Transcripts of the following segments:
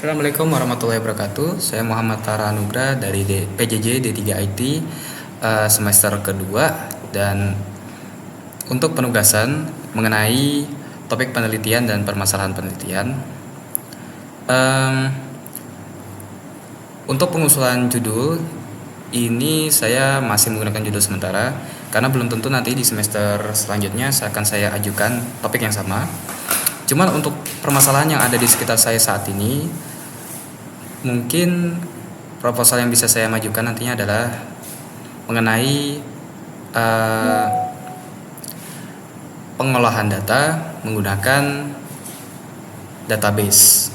Assalamualaikum warahmatullahi wabarakatuh. Saya Muhammad Tara Anugrah dari PJJ D3 IT semester kedua, dan untuk penugasan mengenai topik penelitian dan permasalahan penelitian. Untuk pengusulan judul ini saya masih menggunakan judul sementara karena belum tentu nanti di semester selanjutnya akan saya ajukan topik yang sama. Cuman untuk permasalahan yang ada di sekitar saya saat ini, mungkin proposal yang bisa saya majukan nantinya adalah mengenai pengolahan data menggunakan database.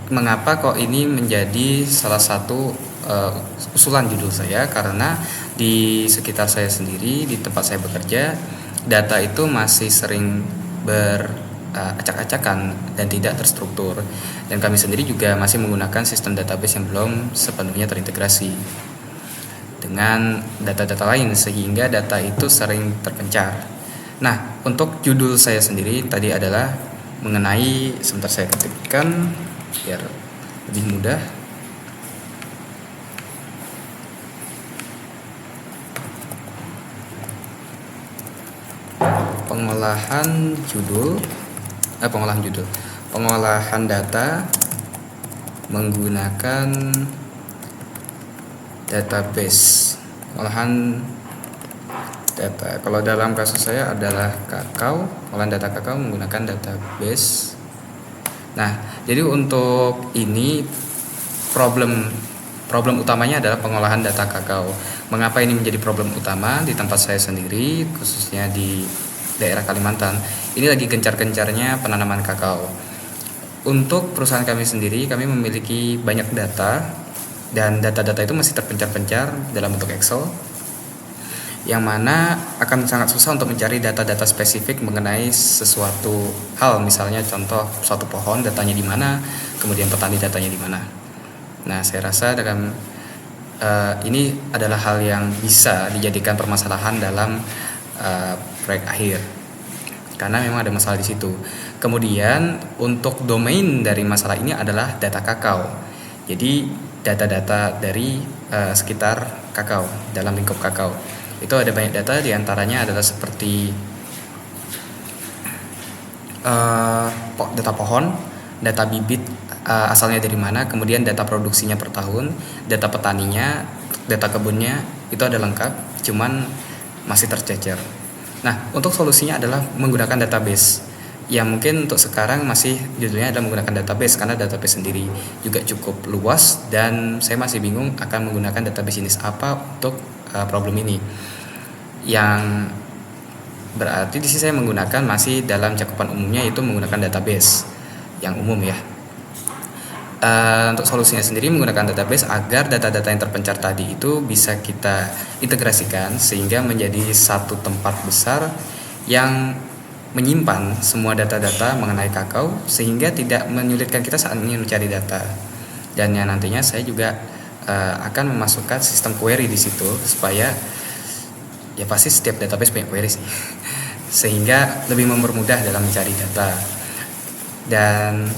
Mengapa kok ini menjadi salah satu usulan judul saya? Karena di sekitar saya sendiri, di tempat saya bekerja, data itu masih sering acak-acakan dan tidak terstruktur, dan kami sendiri juga masih menggunakan sistem database yang belum sepenuhnya terintegrasi dengan data-data lain, sehingga data itu sering terpencar. Nah, untuk judul saya sendiri tadi adalah mengenai, sebentar saya ketikkan biar lebih mudah. Pengolahan data menggunakan database. Pengolahan data, kalau dalam kasus saya adalah pengolahan data kakao menggunakan database. Nah, jadi untuk ini problem utamanya adalah pengolahan data kakao. Mengapa ini menjadi problem utama di tempat saya sendiri, khususnya di daerah Kalimantan? Ini lagi gencar-gencarnya penanaman kakao. Untuk perusahaan kami sendiri, kami memiliki banyak data, dan data-data itu masih terpencar-pencar dalam bentuk Excel, yang mana akan sangat susah untuk mencari data-data spesifik mengenai sesuatu hal. Misalnya contoh suatu pohon, datanya di mana, kemudian petani datanya di mana. Nah, saya rasa dengan ini adalah hal yang bisa dijadikan permasalahan dalam proyek akhir, karena memang ada masalah di situ. Kemudian untuk domain dari masalah ini adalah data kakao. Jadi data-data dari sekitar kakao, dalam lingkup kakao. Itu ada banyak data, diantaranya adalah seperti data pohon, data bibit asalnya dari mana, kemudian data produksinya per tahun, data petaninya, data kebunnya, itu ada lengkap, cuman masih tercecer. Nah, untuk solusinya adalah menggunakan database, yang mungkin untuk sekarang masih judulnya adalah menggunakan database, karena database sendiri juga cukup luas, dan saya masih bingung akan menggunakan database jenis apa untuk problem ini. Yang berarti di sini saya menggunakan masih dalam cakupan umumnya, yaitu menggunakan database yang umum ya. Untuk solusinya sendiri menggunakan database agar data-data yang terpencar tadi itu bisa kita integrasikan sehingga menjadi satu tempat besar yang menyimpan semua data-data mengenai kakao, sehingga tidak menyulitkan kita saat ingin mencari data. Dan yang nantinya saya juga akan memasukkan sistem query di situ, supaya ya pasti setiap database punya query sih, sehingga lebih mempermudah dalam mencari data. Dan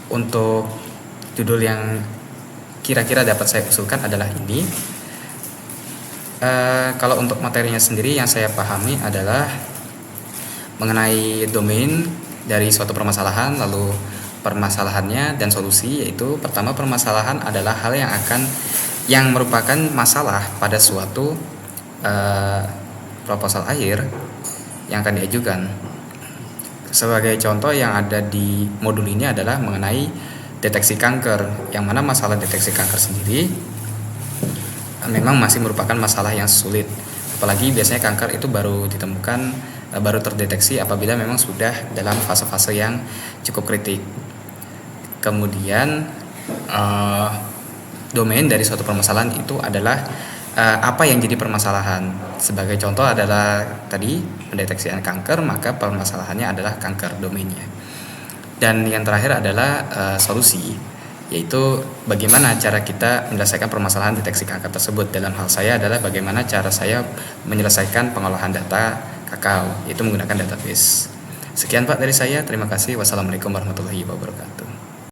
untuk judul yang kira-kira dapat saya usulkan adalah ini. Kalau untuk materinya sendiri yang saya pahami adalah mengenai domain dari suatu permasalahan, lalu permasalahannya dan solusi. Yaitu pertama, permasalahan adalah hal yang merupakan masalah pada suatu proposal akhir yang akan diajukan. Sebagai contoh yang ada di modul ini adalah mengenai deteksi kanker, yang mana masalah deteksi kanker sendiri memang masih merupakan masalah yang sulit. Apalagi biasanya kanker itu baru ditemukan, baru terdeteksi apabila memang sudah dalam fase-fase yang cukup kritik. Kemudian domain dari suatu permasalahan itu adalah apa yang jadi permasalahan. Sebagai contoh adalah tadi pendeteksian kanker, maka permasalahannya adalah kanker domainnya. Dan yang terakhir adalah solusi, yaitu bagaimana cara kita menyelesaikan permasalahan deteksi kanker tersebut. Dalam hal saya adalah bagaimana cara saya menyelesaikan pengolahan data kakao, yaitu menggunakan database. Sekian Pak dari saya, terima kasih. Wassalamualaikum warahmatullahi wabarakatuh.